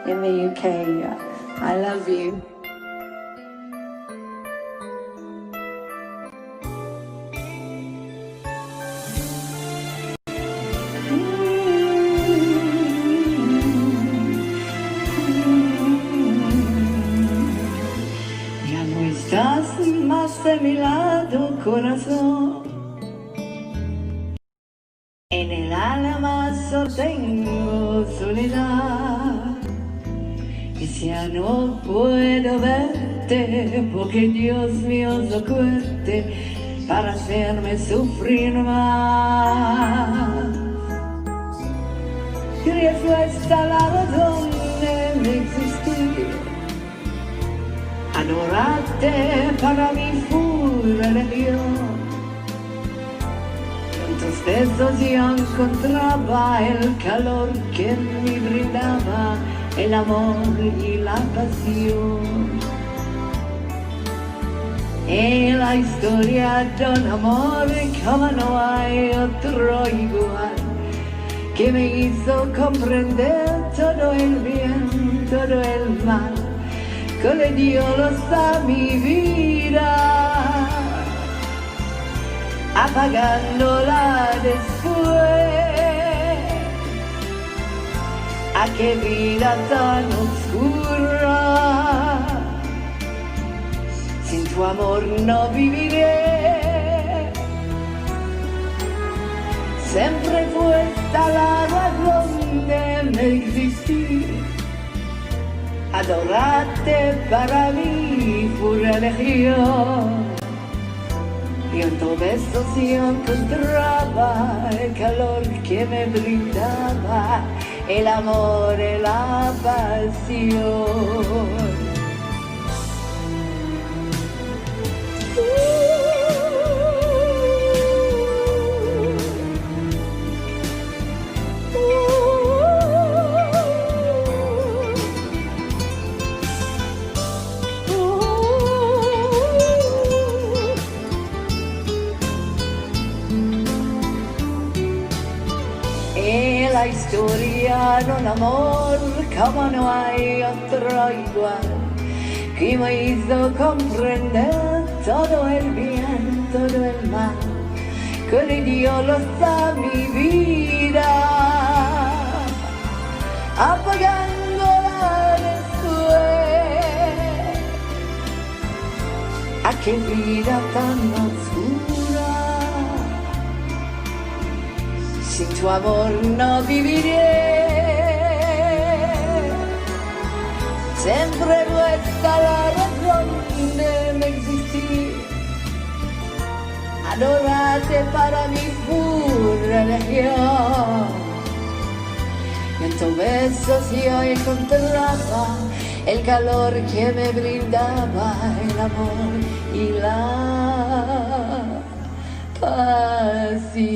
in the UK. I love you. Ya no estás más de mi lado, corazón. En el alma solo tengo soledad. Y ya no puedo verte porque Dios mío es fuerte para hacerme sufrir más. Y eso está la razón de mi existir. Adorarte para mí fue religión. En tus besos yo encontraba el calor que me brindaba el amor y la pasión. En la historia de un amor como no hay otro igual, que me hizo comprender todo el bien, todo el mal, que le dio luz a mi vida, apagándola después. ¡A qué vida tan oscura! Sin tu amor no viviré. Siempre fue esta la razón de mi existir. Adorarte para mí fue religión. Y en tu beso yo encontraba el calor que me brindaba el amor y la pasión. Es la historia de un amor como no hay otro igual, que me hizo comprender todo el bien, todo el mal, que le dio luz a mi vida, apagándola después. ¿A qué vida tan oscura? Sin tu amor no viviré. Siempre vuestra la razón de mi existir. Adorarte para mí fue religión. Y en tus besos yo encontraba el calor que me brindaba el amor y la pasión.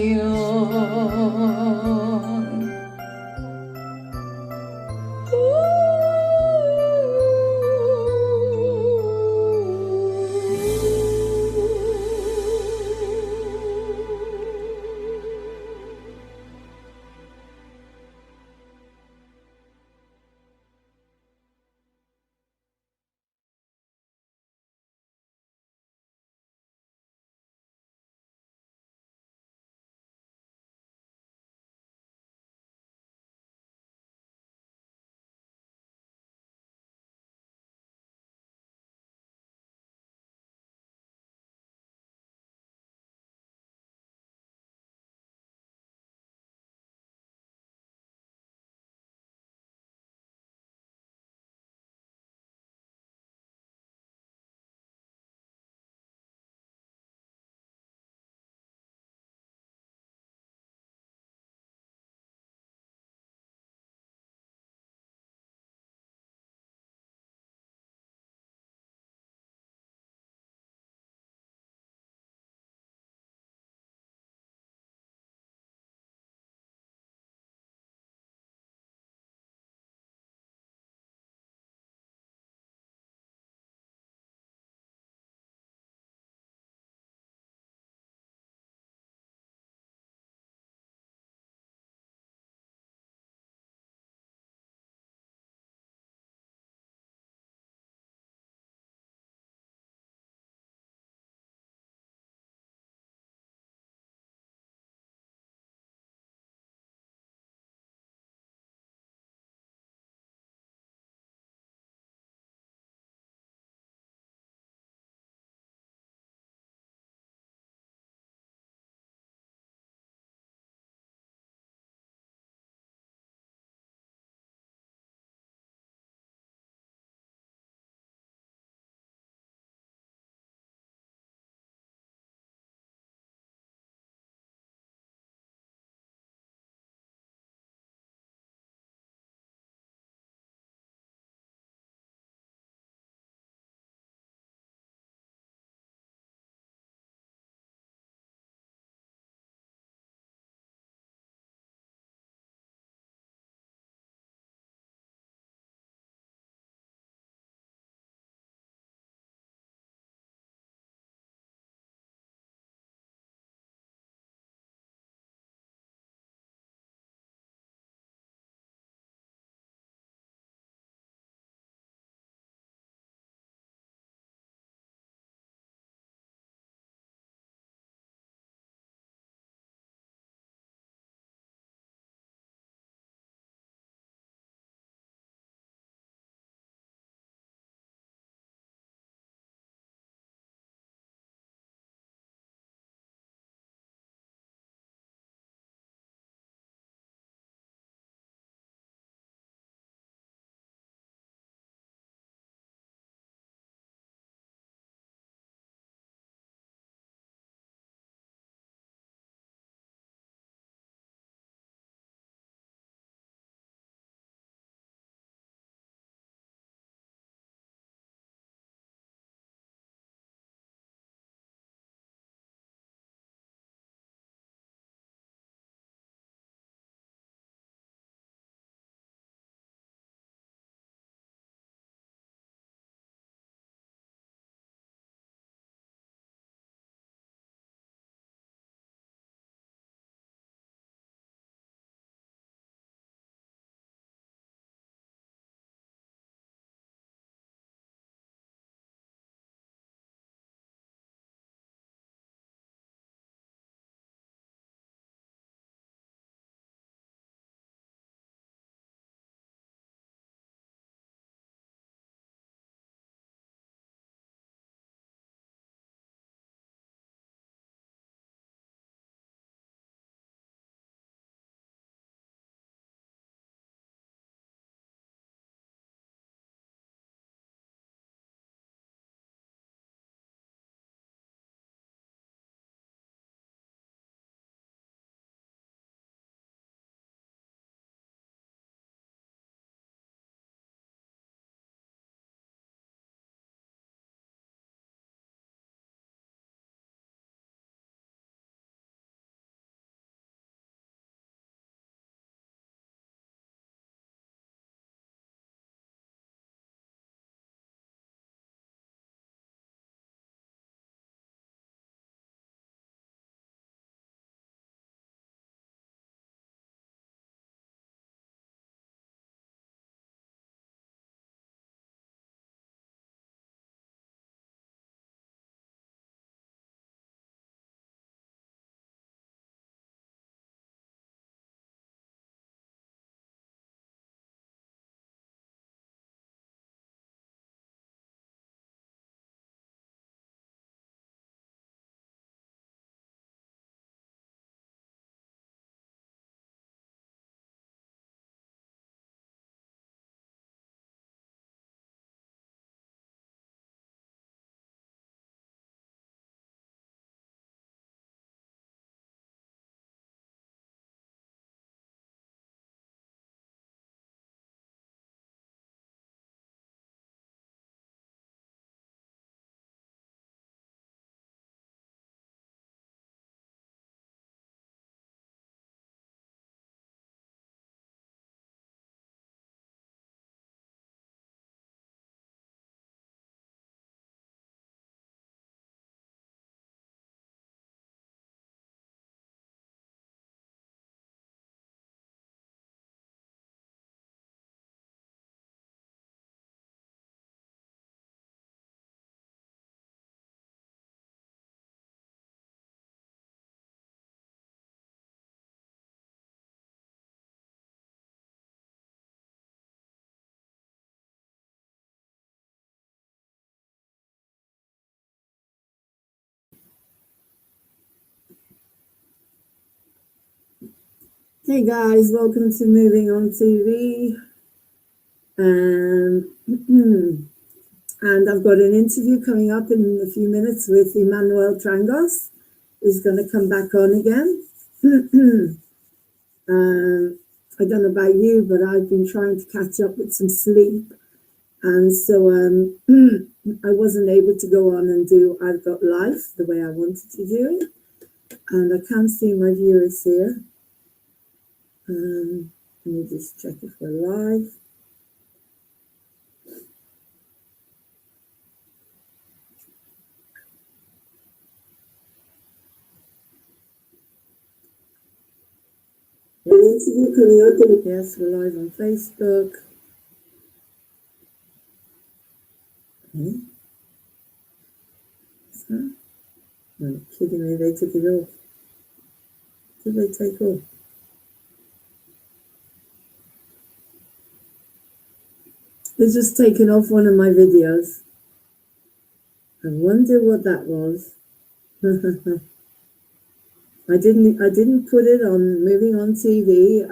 Hey guys, welcome to Moving on TV. Um, and I've got an interview coming up in a few minutes with Emmanuel Trangos. He's going to come back on again. I don't know about you, but I've been trying to catch up with some sleep. And so I wasn't able to go on and do I've Got Life the way I wanted to do it. And I can't see my viewers here. Let me just check if we're live. An interview coming up. Yes, we're live on Facebook. Okay. So, no, kidding me, they took it off. Did they take off? They've just taken off one of my videos. I wonder what that was. I didn't put it on Moving on TV.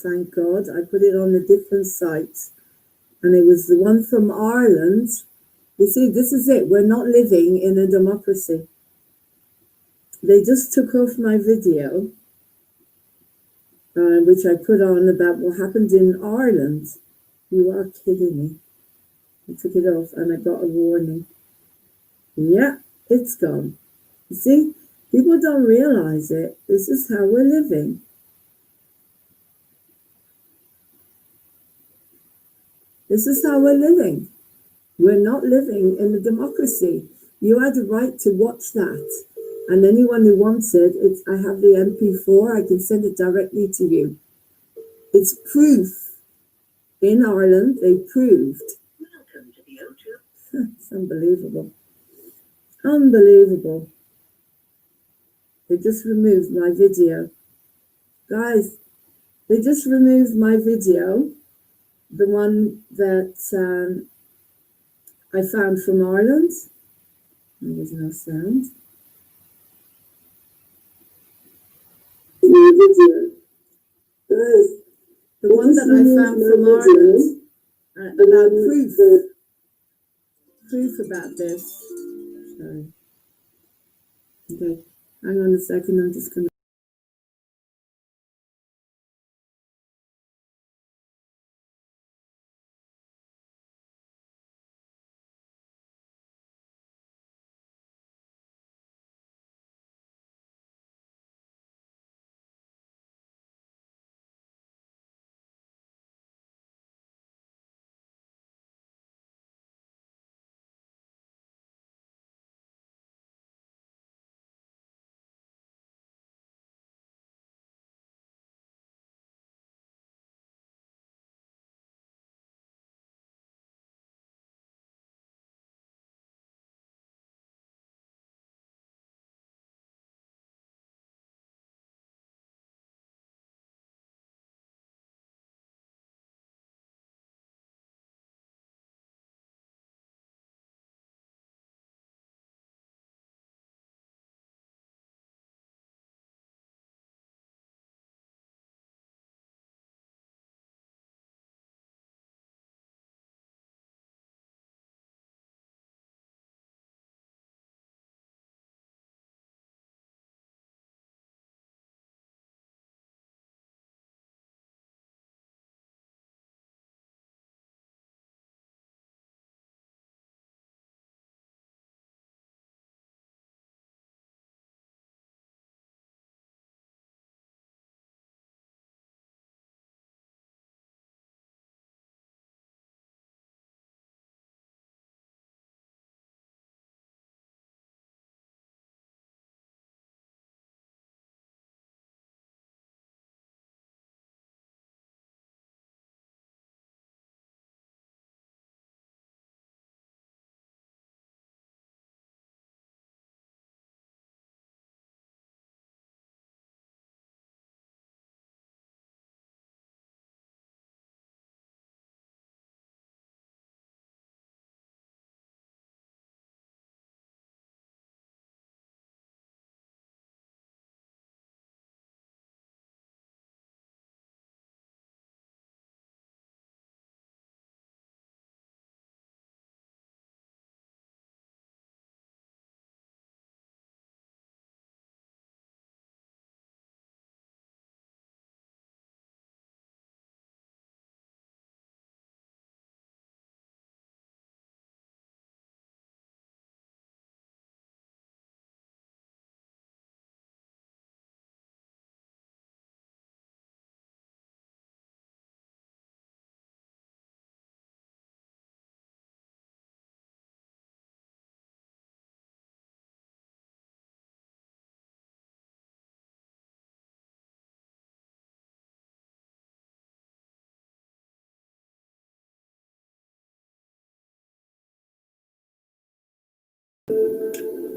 Thank God. I put it on a different site, and it was the one from Ireland. You see, this is it. We're not living in a democracy. They just took off my video, which I put on about what happened in Ireland. You are kidding me. I took it off and I got a warning. Yeah, it's gone. You see, people don't realize it. This is how we're living. This is how we're living. We're not living in a democracy. You had a right to watch that. And anyone who wants it, I have the MP4. I can send it directly to you. It's proof. In Ireland, they proved. Welcome to the O2. It's unbelievable. Unbelievable. They just removed my video. Guys, they just removed my video, the one that I found from Ireland. There's no sound. My video. Guys, the one that I found from Ireland about proof about this. Sorry. Okay, hang on a second. I'm just going to.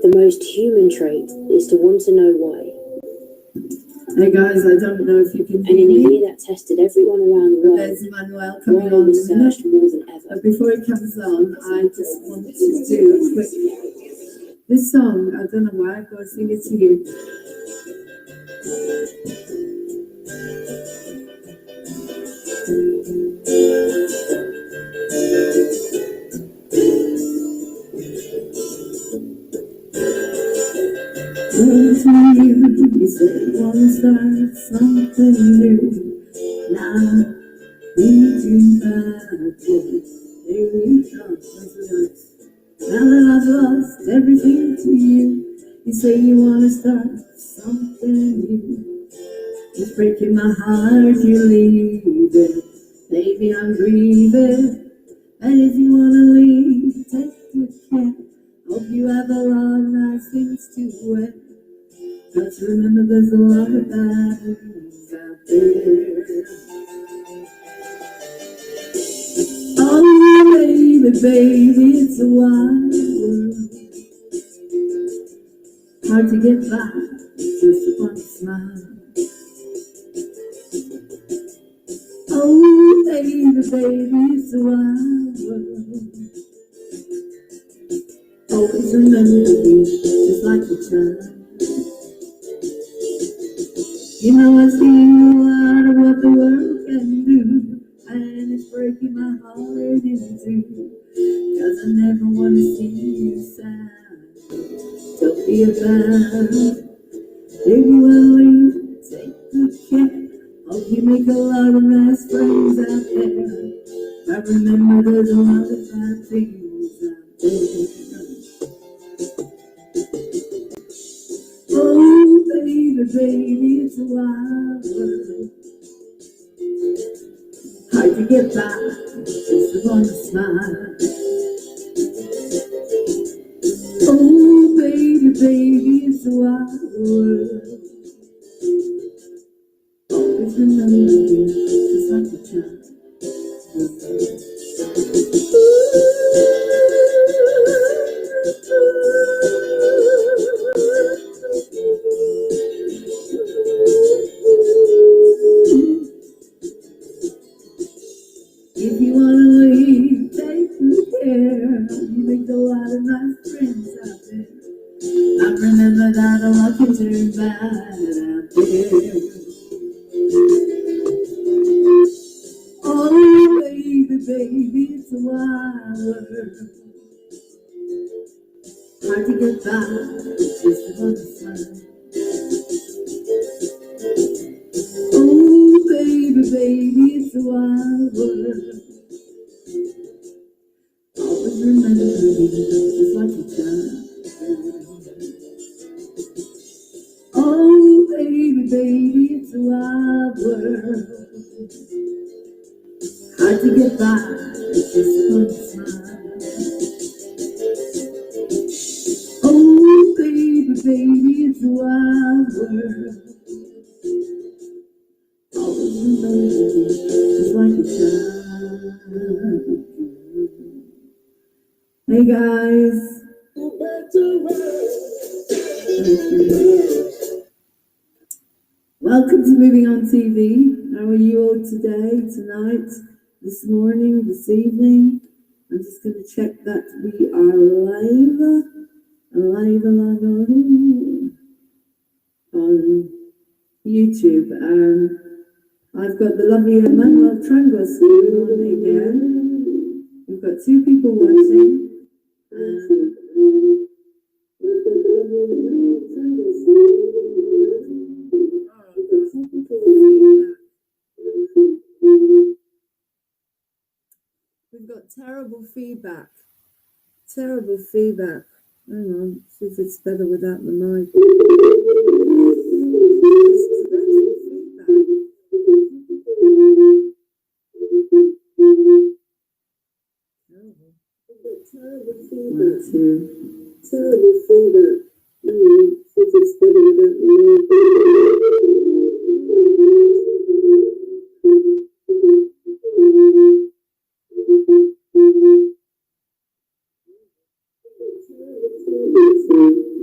The most human trait is to want to know why. Hey guys, I don't know if you can And hear in a me. year that tested everyone around the But world, there's Emmanuel coming Ryan on was in a minute. searched more than ever. But before he comes on, I just want to do a quick. This song, I don't know why, I've got to sing it to you. You said you want to start something new. Now, into that voice, there you come. Now that I've lost everything to you, you say you want to start something new. It's breaking my heart, you're leaving. Baby, I'm grieving. And if you want to leave, take good care. Hope you have a lot of nice things to wear. Just remember there's a lot of bad things out there. Oh, baby, it's a wild world. Hard to get by, just upon a smile. Oh, baby, it's a wild world. Always remember you, just like a child. You know I've seen a lot of what the world can do, and it's breaking my heart in two, 'cause I never want to see you sad. Don't be a bad. If you want to leave, take good care. Hope you make a lot of nice friends out there. But remember there's a lot of bad things out there. Oh, baby, it's a wild world. Hard to get by, just want to smile. Oh, baby, it's a wild world. Always remember you, just like a child. If you want to leave, take good care. You make a lot of nice friends out there. I remember that a lot can turn bad out there. Oh, baby, it's a wild world. Hard to get by, just about the sun. Oh, baby, it's a wild world. Always remember me, just like a child. Oh, baby, it's a wild world. Hard to get by, it's just one smile. Oh, baby, it's a wild world. Always remember me, just like a child. Hey guys. Welcome to Moving On TV. How are you all today, tonight, this morning, this evening? I'm just going to check that we are live on YouTube. I've got the lovely Emmanuel Trangos on again. We've got two people watching. We've got terrible feedback. Terrible feedback. Hang on, see if it's better without the mic. Terrible feedback. See if it's better without the mic.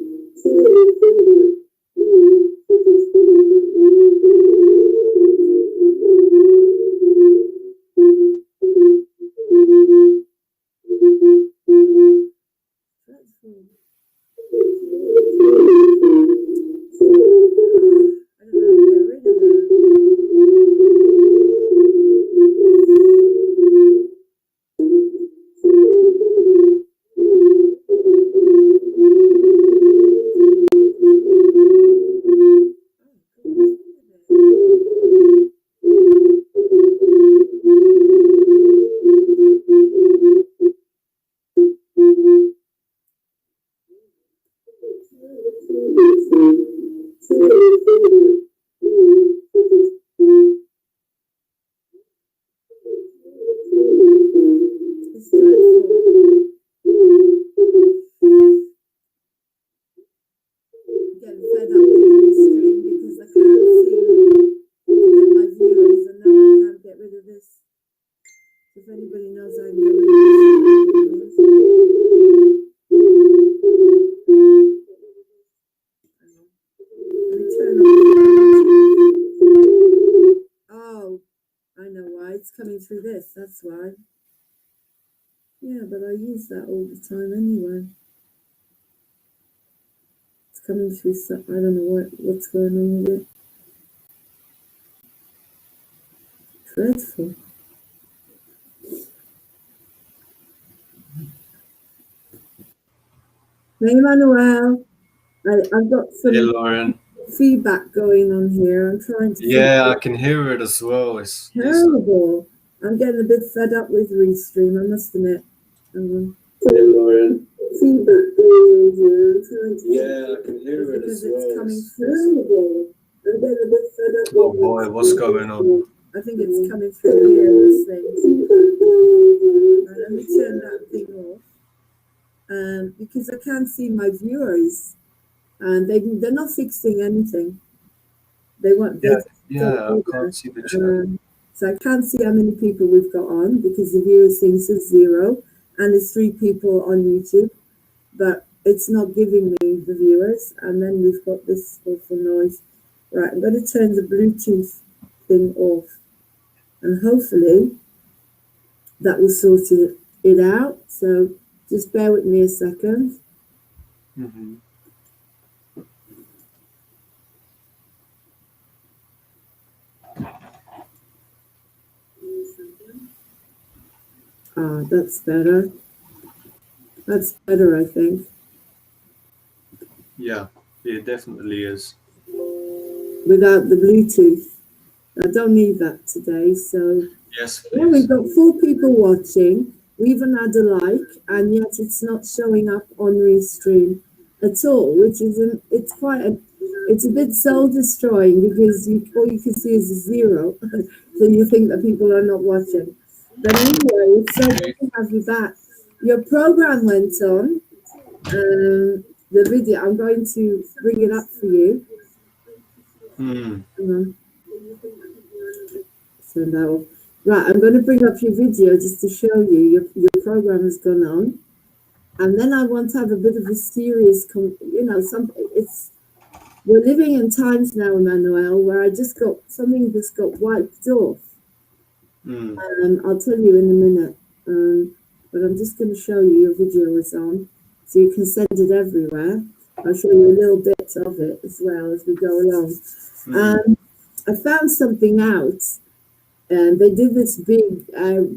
I'm going to turn off. Oh, I know why. It's coming through this. That's why. Yeah, but I use that all the time anyway. It's coming through. I don't know what's going on with it. Dreadful. Hey, Manuel. I've got some Hey, Lauren. feedback going on here. I'm trying to. Yeah, I can hear it as well. It's terrible. I'm getting a bit fed up with Restream, I must admit. Hey, Lauren. Feedback going on here. I'm trying to. Yeah, I can hear it as Because it's well. coming through. I'm getting a bit fed up. Oh boy, what's going on? I think it's coming through here, this thing. Right, let me turn that thing off. Because I can't see my viewers, and they're not fixing anything. They want. Yeah, I can't see the chat. So I can't see how many people we've got on because the viewers thing says 0, and there's 3 people on YouTube, but it's not giving me the viewers. And then we've got this awful noise. Right, I'm going to turn the Bluetooth thing off, and hopefully that will sort it out. So just bear with me a second. Mm-hmm. Ah, that's better. That's better, I think. Yeah, it definitely is. Without the Bluetooth. I don't need that today, so... Yes, yeah, please. we've got 4 people watching. We even had a like, and yet it's not showing up on Restream at all, which is it's a bit soul-destroying because all you can see is a 0, so you think that people are not watching. But anyway, it's so good to have you back. Your program went on, the video. I'm going to bring it up for you. So now, right, I'm going to bring up your video just to show you your program has gone on, and then I want to have a bit of a serious, we're living in times now, Emmanuel, where I just got something that's got wiped off. I'll tell you in a minute, but I'm just going to show you your video is on, so you can send it everywhere. I'll show you a little bit of it as well as we go along. I found something out, and they did this big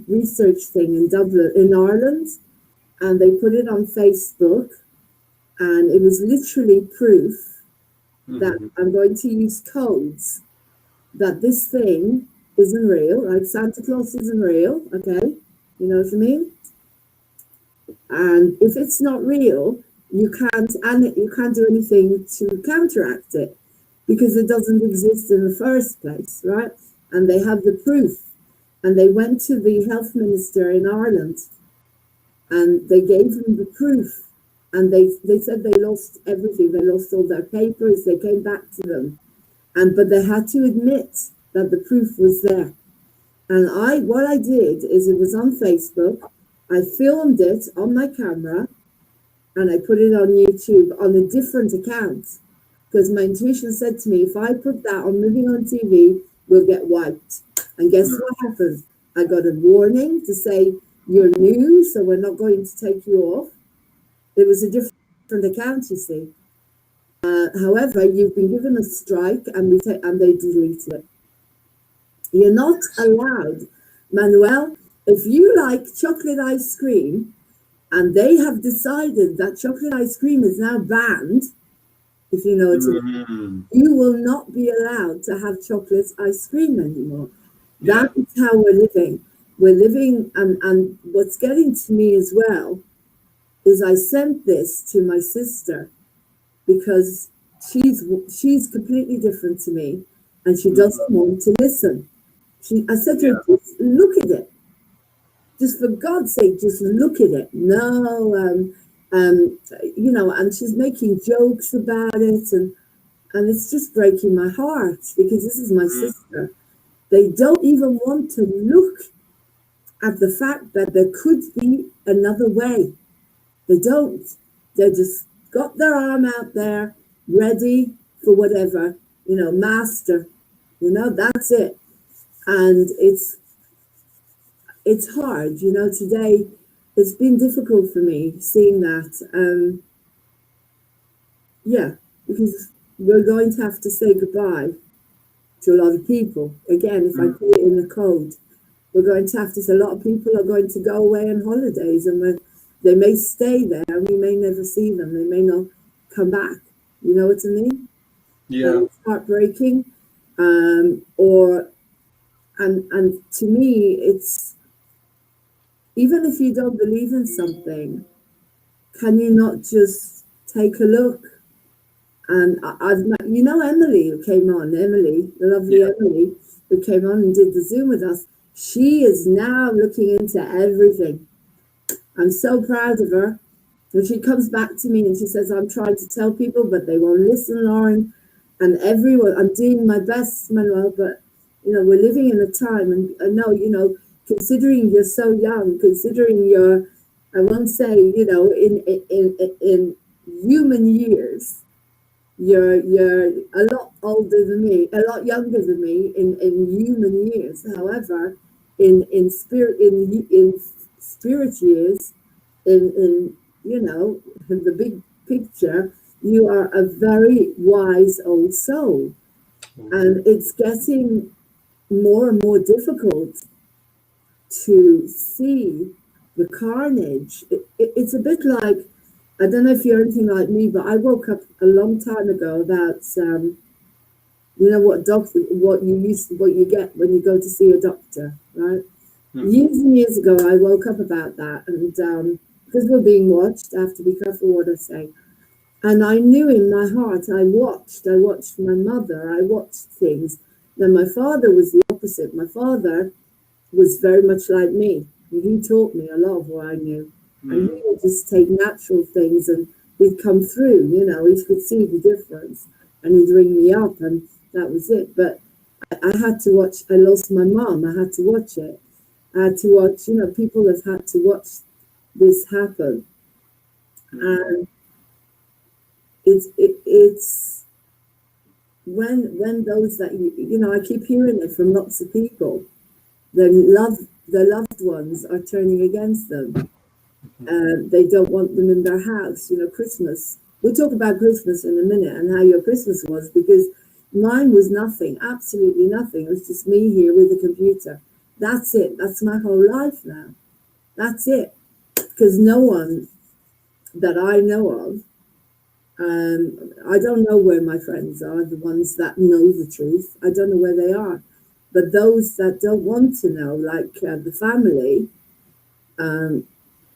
research thing in Dublin, in Ireland, and they put it on Facebook, and it was literally proof that I'm going to use codes that this thing isn't real, like Santa Claus isn't real, okay? You know what I mean? And if it's not real, you can't do anything to counteract it because it doesn't exist in the first place, right? And they have the proof. And they went to the health minister in Ireland and they gave him the proof. And they said they lost everything. They lost all their papers. They came back to them. But they had to admit that the proof was there. And what I did is it was on Facebook. I filmed it on my camera and I put it on YouTube on a different account. Because my intuition said to me, if I put that on Living on TV, we'll get wiped. And guess what happened? I got a warning to say, you're new, so we're not going to take you off. It was a different account, you see. However, you've been given a strike and they deleted it. You're not allowed, Manuel, if you like chocolate ice cream and they have decided that chocolate ice cream is now banned, if you know what I mean, you will not be allowed to have chocolate ice cream anymore. That is how we're living. We're living, and what's getting to me as well is I sent this to my sister because she's completely different to me and she doesn't want to listen. I said to her, just look at it. Just for God's sake, just look at it. No, and she's making jokes about it, and it's just breaking my heart because this is my sister. They don't even want to look at the fact that there could be another way. They don't. They just got their arm out there, ready for whatever, master, that's it. And it's hard, today it's been difficult for me seeing that. Yeah, because we're going to have to say goodbye to a lot of people. Again, if I put it in the code, we're going to have to say a lot of people are going to go away on holidays, and they may stay there and we may never see them. They may not come back. You know what I mean? Yeah. It's heartbreaking. And to me, it's, even if you don't believe in something, can you not just take a look? And I've met, Emily who came on, the lovely Emily who came on and did the Zoom with us. She is now looking into everything. I'm so proud of her. When she comes back to me and she says, I'm trying to tell people, but they won't listen, Lauren. And everyone, I'm doing my best, Manuel, but, we're living in a time, and I know, considering you're so young, considering you're, I won't say, in human years, you're a lot older than me, a lot younger than me in human years. However, in spirit years, in the big picture, you are a very wise old soul, and it's getting more and more difficult to see the carnage. It's a bit like, I don't know if you're anything like me, but I woke up a long time ago about what you get when you go to see a doctor, right? Years and years ago, I woke up about that, and because we're being watched, I have to be careful what I say. And I knew in my heart, I watched my mother, I watched things. Then my father was the opposite. My father was very much like me. He taught me a lot of what I knew. And he would just take natural things, and he'd come through, he could see the difference, and he'd ring me up, and that was it. But I had to watch, I lost my mom, I had to watch it. I had to watch, people have had to watch this happen. And it's when those that, I keep hearing it from lots of people, their loved ones are turning against them. They don't want them in their house. Christmas. We'll talk about Christmas in a minute and how your Christmas was, because mine was nothing, absolutely nothing. It was just me here with a computer. That's it. That's my whole life now. That's it. Because no one that I know of, I don't know where my friends are, the ones that know the truth. I don't know where they are. But those that don't want to know, like the family, mind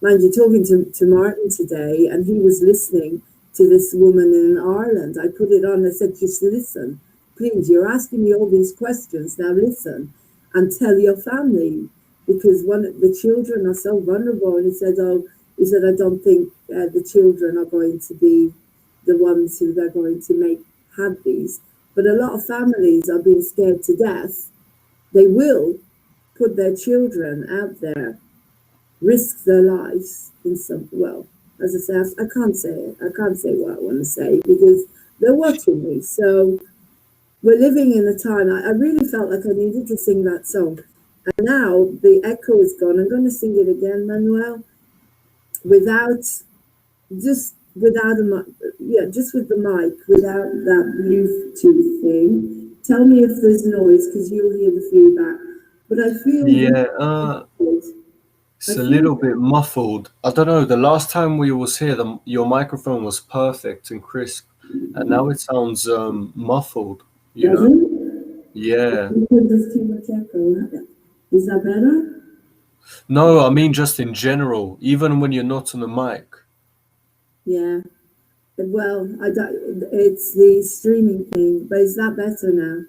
you, talking to Martin today, and he was listening to this woman in Ireland. I put it on, I said, just listen, please, you're asking me all these questions, now listen and tell your family, because the children are so vulnerable. And he said, I don't think the children are going to be the ones who they're going to have these. But a lot of families are being scared to death. They will put their children out there, risk their lives in some, as I say, I can't say it. I can't say what I want to say because they're watching me. So we're living in a time, I really felt like I needed to sing that song. And now the echo is gone. I'm going to sing it again, Manuel, just with the mic, without that Bluetooth thing. Tell me if there's noise, because you'll hear the feedback. But I feel it's a little bit muffled. I don't know. The last time we was here, your microphone was perfect and crisp, and now it sounds muffled. Does it? Yeah. There's too much echo. Is that better? No, I mean just in general, even when you're not on the mic. Yeah. Well, it's the streaming thing, but is that better now?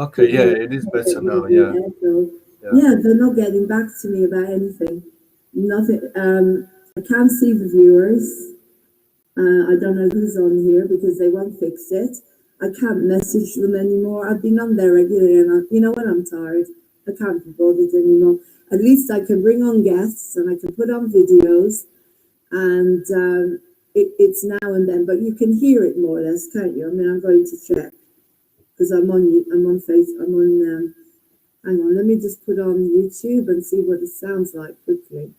Okay, yeah, it is better now, yeah. Yeah, they're not getting back to me about anything. Nothing. I can't see the viewers. I don't know who's on here because they won't fix it. I can't message them anymore. I've been on there regularly, and you know when I'm tired, I can't be bothered anymore. at least I can bring on guests and I can put on videos, and it's now and then, but you can hear it more or less, can't you? I mean, I'm going to check because I'm on hang on, let me just put on YouTube and see what it sounds like quickly.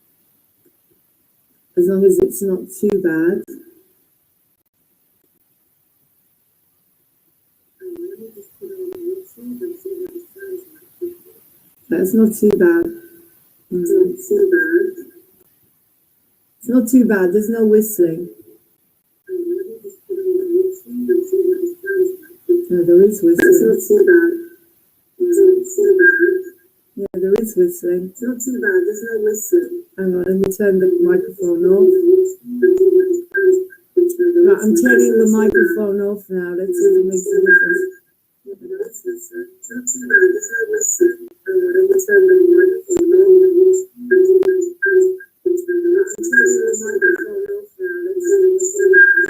As long as it's not too bad. That's not too bad. It's not too bad. There's no whistling. No, there is whistling. That's not too bad. Yeah, there is whistling. It's not too bad. There's no whistling. Hang on, let me turn the microphone off. Right, I'm turning the microphone off now. Let's see if it makes a difference. It's not too bad. There's no whistling. Hang on, let me turn the microphone off. I'm turning the microphone off now. Let's see if it makes a difference.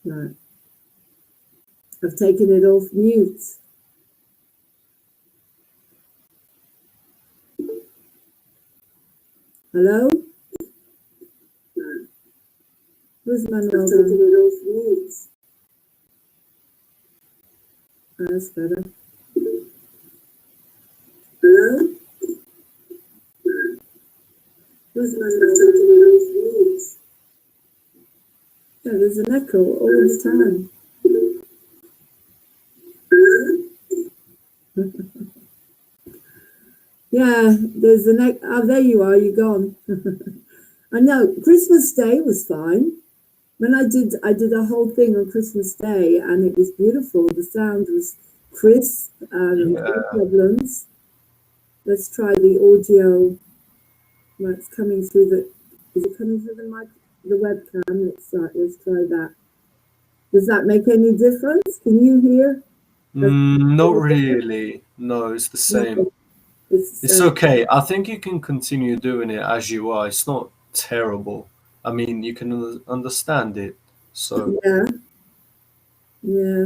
Right. I've taken it off mute. Hello? Where's Manuel? I've taken it off mute. Oh, that's better. Hello? Where's Manuel? I've taken it off mute. Yeah, there's an echo all the time. Yeah, there's an echo. Oh, there you are. You're gone. I know. Christmas Day was fine. When I did a whole thing on Christmas Day, and it was beautiful. The sound was crisp, no problems. Let's try the audio. Well, it's coming through the. Is it coming through the mic? The webcam. Let's try that. Does that make any difference? Can you hear? Not really. No, it's the same. It's okay. I think you can continue doing it as you are. It's not terrible. I mean, you can understand it. So yeah.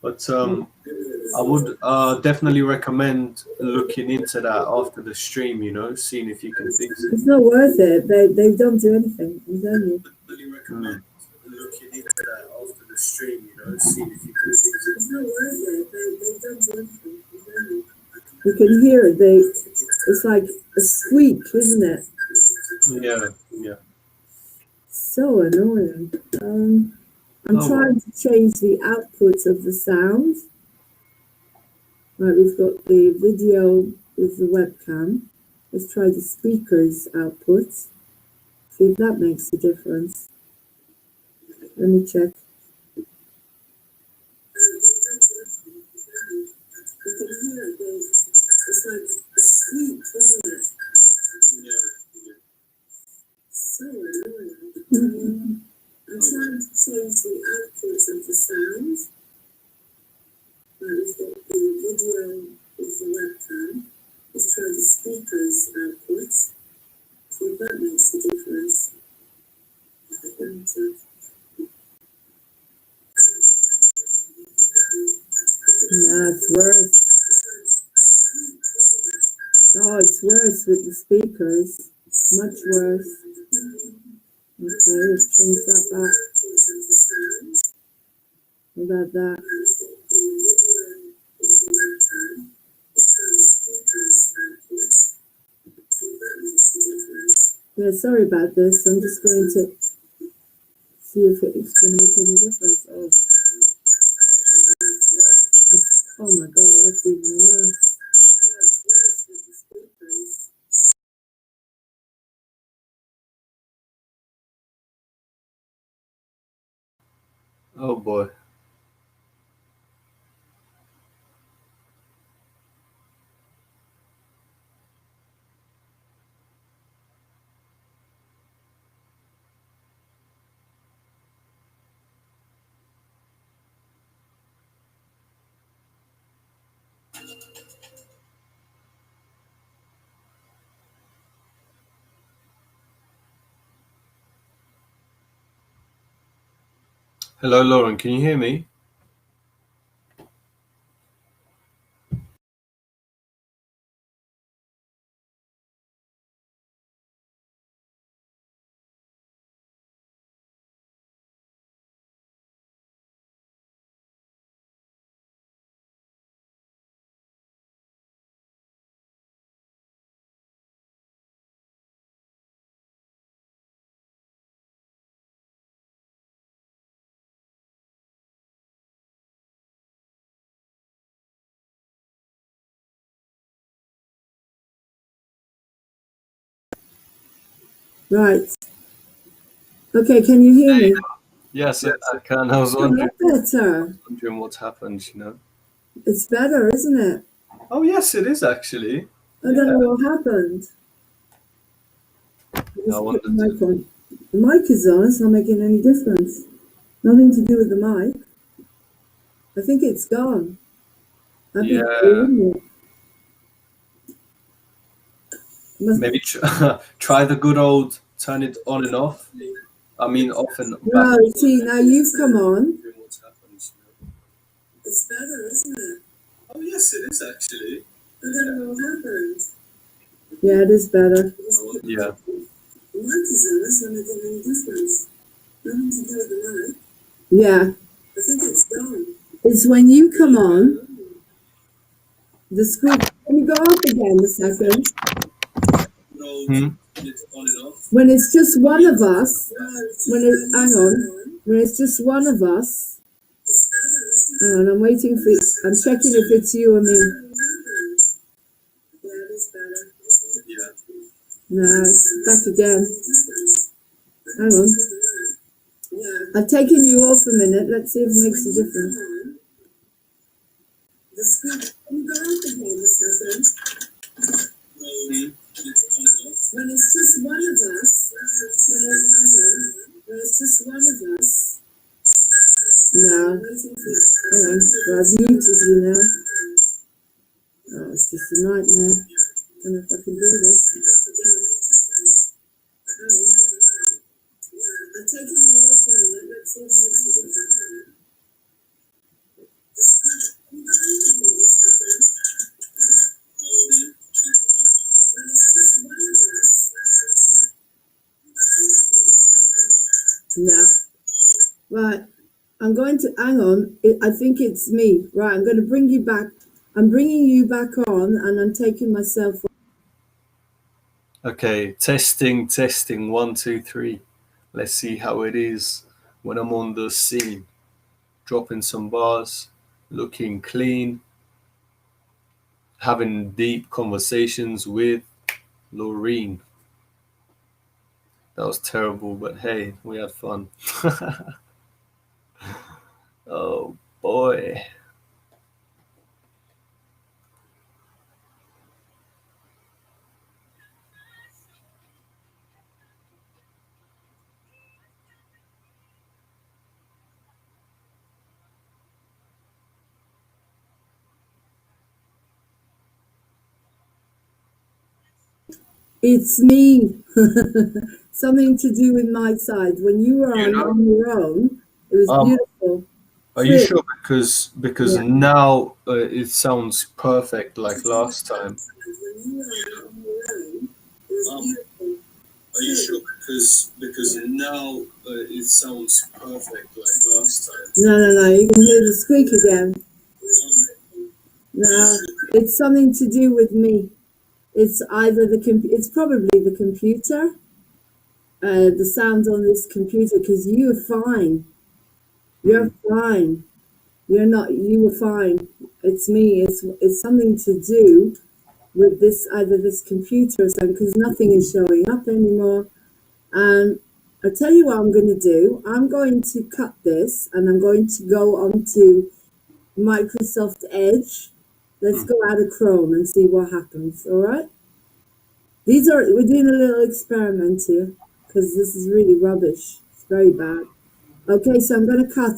But I would definitely recommend looking into that after the stream. You know, seeing if you can fix it. It's not worth it. They don't do anything. I'm telling you. Definitely recommend looking into that after the stream. You know, seeing if you can fix it. It's not worth it. They don't do anything. I'm telling you. You can hear it. It's like a squeak, isn't it? Yeah. So annoying. I'm trying to change the output of the sound. Right, we've got the video with the webcam. Let's try the speakers output. See if that makes a difference. Let me check. You can hear it. It's like a squeak, isn't it? Yeah. So annoying. I'm trying to change the output of the sound. Right, we've got the video with the webcam. Let's try the speakers output. See if that makes a difference. Yeah, it's worse. Oh, it's worse with the speakers. Much worse. Okay, let's change that back. What about that? Yeah, sorry about this. I'm just going to see if it's going to make any difference. Oh my God, that's even worse. Oh boy. Hello, Lauren. Can you hear me? Right. Okay, can you hear me? Yes, I can. I was A lot better. wondering what happened, you know. It's better, isn't it? Oh, yes, it is actually. I don't know what happened. I Just put the wondered. mic on. The mic is on, it's not making any difference. Nothing to do with the mic. I think it's gone. I'd be Yeah, wouldn't it? Must maybe try the good old turn it on and off. I mean, off and back. No, see, now you've come on. Wondering what happened, you know. It's better, isn't it? Oh, yes, it is actually. I don't know what happened. Yeah, it is better. Yeah. The mic is on, it's not making any difference. Nothing to do with the mic. Yeah. I think it's gone. It's when you come on, the screen. Can you go off again a second? Hmm? When it's just one of us, hang on, when it's just one of us, hang on, I'm waiting for, I'm checking if it's you or me. No, it's back again. Hang on. I've taken you off a minute. Let's see if it makes a difference. When it's just one of us, when it's just one of us. No. Hang on. Well, I've muted you now. Oh, it's just a nightmare. I don't know if I can do this. I've taken you off a minute. Let's see if it makes a difference. No. Right. I'm going to hang on. I think it's me. Right. I'm going to bring you back. I'm bringing you back on, and I'm taking myself off. Okay, testing, testing, 1, 2, 3. Let's see how it is when I'm on the scene. Dropping some bars, looking clean, having deep conversations with Laureen. That was terrible, but hey, we had fun. Oh boy. It's me. Something to do with my side. When you were You know, on your own, it was um, beautiful. are you Trick. sure? Because Yeah. now it sounds perfect like last time. When you were on your own, it was beautiful. Are you sure? Because now it sounds perfect like last time. No. You can hear the squeak again. No, it's something to do with me. It's either it's probably the computer, the sound on this computer, because you're fine. You're fine. You're not, you were fine. It's me. It's something to do with this, either this computer or something, because nothing is showing up anymore. And I'll tell you what I'm going to do. I'm going to cut this and I'm going to go onto Microsoft Edge. Let's go out of Chrome and see what happens. All right. We're doing a little experiment here because this is really rubbish. It's very bad. Okay, so I'm going to cut it.